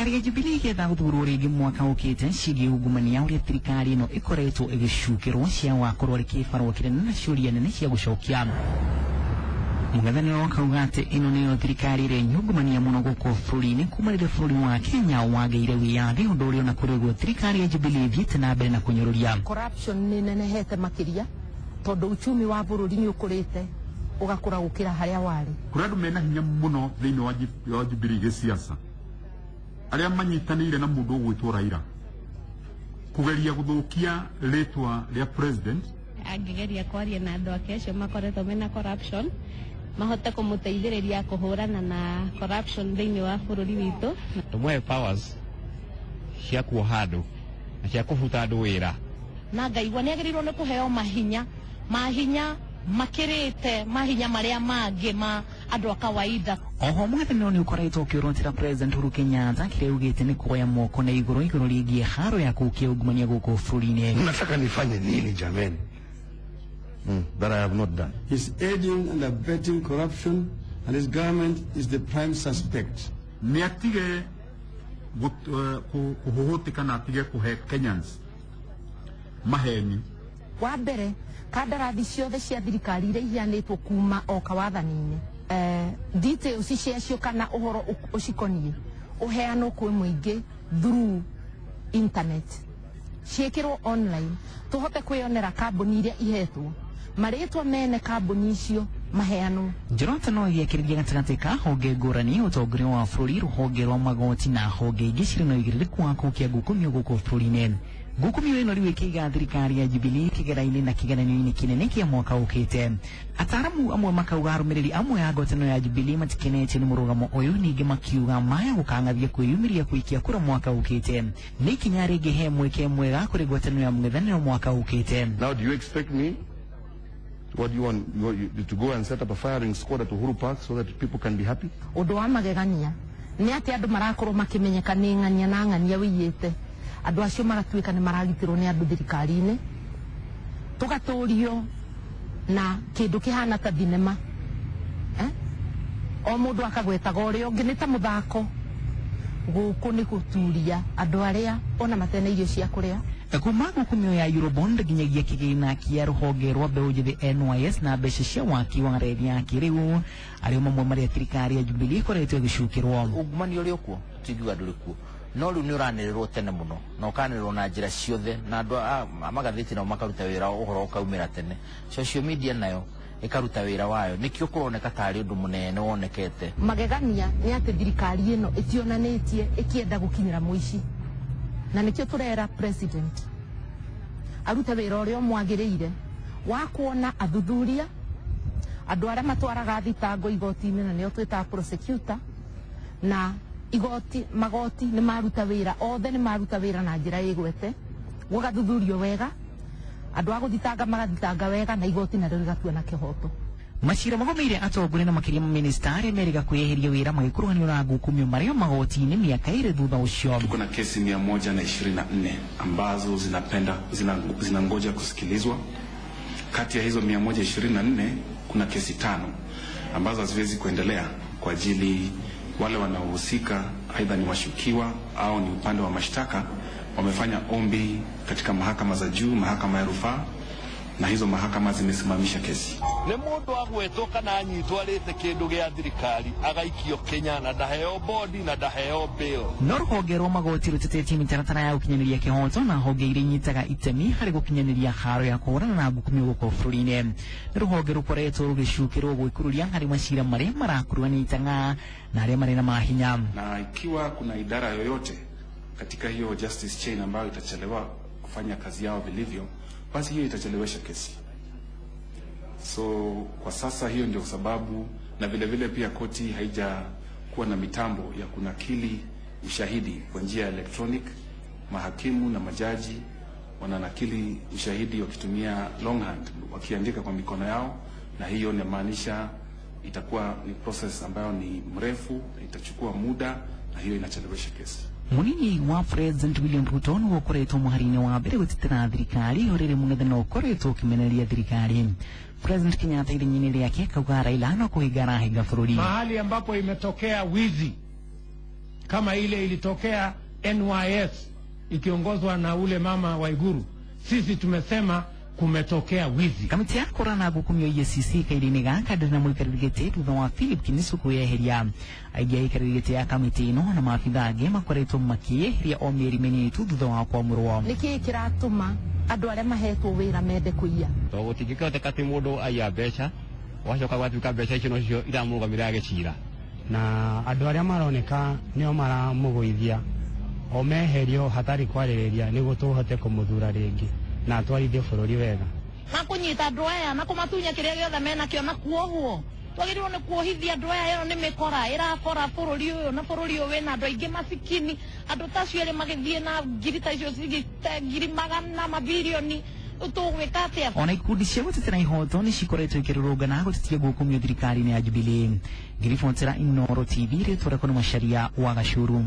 thirikari ya Jubilee getha guthurwo ringi mwaka ukite ciĩgiĩ ungumania uria thirikari ino ikoretwo igicukirwo cia wakorwo rikibarwo kinene na ciũria nene cia gucokia. Mũng'ethanĩro akauga atĩ ĩno nĩyo thirikari ĩrĩa ĩngumania mũno gũkũ bũrũri-inĩ kuma rĩrĩa bũrũri wa Kenya wagĩire wĩyathi, ũndũ ũrĩa ona kũrĩ guo thirikari ya Jubilee ĩthiĩte na mbere na kũnyũrũria. Corruption nĩ nenehete makĩria tondũ uchumi wa bũrũri nĩ ũkũrĩte ũgakũra gũkĩra harĩa warĩ. Kũrĩ andũ mena hinya mũno thĩinĩ wa Jubilee gĩciaca arĩa manyitanĩire na mũndũ ũgwĩtwo Raila kũgeria gũthũkia rĩtwa rĩa president. Angĩgeria kwaria na andũ ake acio makoretwo mena corruption mahote kũmũteithĩrĩria kũhũrana na corruption thĩinĩ wa bũrũri witũ. Tũmũhe powers cia kuoha andũ na cia kũbuta andũ wĩra. Na ngaigua nĩ agĩrĩirwo nĩ kũheo mahinya makĩrĩte mahinya marĩa mangĩ ma andũ a kawaida. Oho mũng'ethanĩro nĩ ũkoretwo ũkĩũrutĩra President Uhuru Kenyatta kĩrĩa augĩte nĩ kuoya moko na igũrũ rĩgiĩ haro ya kũũkia ungumania gũkũ bũrũri-inĩ. Mnataka nifanye nini jameni? That I have not done. He's aiding and abetting corruption, and his government is the prime suspect. Nĩ atige kuhuhutika na atige kuhe Kenyans maheni. Wa mbere kandarathi ciothe cia thirikari iria ihianĩtwo kuma o kawathani-inĩ, details ciacio kana ũhoro ũcikoniĩ ũheanwo kwĩ mũingĩ through internet, ciĩkĩrwo online, tũhote kwĩyonera kambuni iria ihetwo, marĩtwa mene kambuni icio maheanwo. Njĩra no igĩakĩrĩria gatagatĩ ka honge ngũrani ũtongoria wa bũrũri, rũhonge rwa magoti na honge ingĩ cirĩ na ũigĩrĩrĩku wa kũũkia ngukumio gũkũ bũrũri-inĩ. Ngukumio ĩno rĩu ĩkĩiga thirikari ya Jubilee kĩgera-inĩ na kĩgeranio-inĩ kĩnene kĩa mwaka ũkĩte. Ataramu amwe makauga arũmĩrĩri amwe ya ngwatanĩro ya Jubilee matikenete nĩ mũrũgamo ũyũ, ningĩ makiuga maya gũkang'athia kwĩyumĩria gũikia kura mwaka ũkĩte. Nĩ ikinya rĩngĩ he mweke mwega kũrĩ ngwatanĩro ya mũng'ethanĩro mwaka ũkĩte. Now do you expect me, what do you want, to go and set up a firing squad at Uhuru Park so that people can be happy? Ũndũ wa magegania nĩ atĩ andũ marakorwo makĩmenyeka nĩ ng'ania na ng'ania wĩiyĩte. Andũ acio magatuĩka nĩ maragitĩrwo nĩ andũ thirikari-inĩ, tũgatũrio na kĩndũ kĩhana ta thinema, o mũndũ akagwetaga ũrĩa ũngĩ nĩ ta mũthako. Gũkũ nĩ gũturia andũ arĩa ona matene irio cia kũrĩa. Kuma ngukumio ya Eurobond nginyagia kĩgĩna kĩa rũhonge rwa mbeũ njĩthĩ NYS na mbeca cia waki wa reri ya kĩrĩu arĩ mamwe marĩa thirikari ya Jubilee ĩkoretwo ĩgĩcukĩrwo. Ungumania ũrĩ kuo tiguga ndũrĩ kuo, no rĩu nĩ ũranĩrĩrwo tene mũno na ũkanĩrĩrwo na njĩra ciothe, na andũ a magathĩti nao makaruta wĩra ũhoro ũkaumĩra tene. Social media nayo ĩkaruta wĩra wayo, nĩkĩo kũroneka tarĩ ũndũ mũnene wonekete. Magegania nĩ atĩ thirikari ĩno ĩtionanĩtie ĩkĩenda gũkinyĩra mũici, na nĩkĩo tũrera president arute wĩra ũrĩa mwagĩrĩire wa kuona athuthuria andũ arĩa matwaraga thitango igoti-inĩ, na nĩo twĩtaga prosecutor, na magoti nĩ maruta wĩra, othe nĩ maruta wĩra na njĩra ĩgwete, gũgathuthurio wega, andũ a gũthitanga magathitanga wega, na igoti narĩo rĩgatua na kĩhoto. Macira magomeire atongoria na makĩria mamĩnĩsta arĩa merĩga kwĩyeheria wĩra magĩkuruhanio na ngukumio marĩa magoti-inĩ mĩaka ĩrĩ thutha ũcio. Tuko na kesi 124 ambazo zinangoja kusikilizwa. Kati ya hizo 124 kuna kesi 5 ambazo haziwezi kuendelea kwa ajili wale wanaohusika, aidha ni washukiwa au ni upande wa mashtaka, wamefanya ombi katika mahakama za juu, mahakama ya rufaa, na hizo mahakama zimesimamisha kesi. Nĩ mũndũ agwetwo kana anyitwo arĩte kĩndũ gĩa thirikari agaikio Kenya na ndaheo bodi na ndaheo bail. No rũhonge rwa magoti rũtetetie mĩtaratara ya gũkinyanĩria kĩhoto na honge iria inyitaga itemi harĩ gũkinyanĩria haro ya kũhũrana na ngukumio gũkũ bũrũri-inĩ. Nĩ rũhonge rũkoretwo rũgĩcukĩrwo gwĩkururia harĩ macira marĩa marakuruhanĩtanga na arĩa marĩ na mahinya. Na ikiwa kuna idara yoyote katika hiyo justice chain ambayo itachelewa kufanya kazi yao vilivyo, basi hiyo itachelewesha kesi. So kwa sasa hiyo ndio sababu, na vile vile pia koti haijakuwa na mitambo ya kunakili ushahidi kwa njia ya electronic. Mahakimu na majaji wananakili ushahidi wakitumia longhand, wakiandika kwa mikono yao, na hiyo inamaanisha itakuwa ni process ambayo ni mrefu, itachukua muda, na hiyo inachelewesha kesi. Munini wa President William Ruto nĩ ũkoretwo mũhari-inĩ wa mbere gũtetera thirikari rĩrĩ mũng'ethanĩro ũkoretwo ũkĩmenereria thirikari. President Kenyatta irinyi-inĩ rĩake akauga Raila no kũhinga arahinga bũrũri. Mahali ambapo imetokea wizi kama ile ilitokea NYS ikiongozwa na ule mama Waiguru. Sisi tumesema kumetokea wizi. Kamiti ya korana gukumio EACC kaidini gaka ndina muikarigete thutha wa Philip Kinisu kuyeheria aigia ikarigete ya kamiti ino na maafitha ange makoretwo makieheria o mieri minitu thutha wa kwamurwo. Niki kiratuma andu aria mahetwo wira mende kuiya to gutingikoteka ati mundu aiya mbeca wacoka gwatuika mbeca icio nocio iramurugamira agicira na andu aria maroneka nio maramuguithia o meherio hatari kwaririria niguo tuhote kumuthura ringi na twarithie bururi wega na kunyita andu aya na kumatunya kiria giothe mena kio na kuohwo twagirirwo ni kuohithia andu aya ino ni mikora irakora bururi uyu na bururi uyu wina andu aingi masikini andu tacio eri magithie na ngiri ta icio ngiri magana mabilioni utugwika atia. Ona ikundi cia gutetera ihoto ni cikoretwo ikirurungana gutetia gukumio thirikari-ini ya Jubilee. Ngiribotera Inoro TV ritwa Macharia wa Gachuru.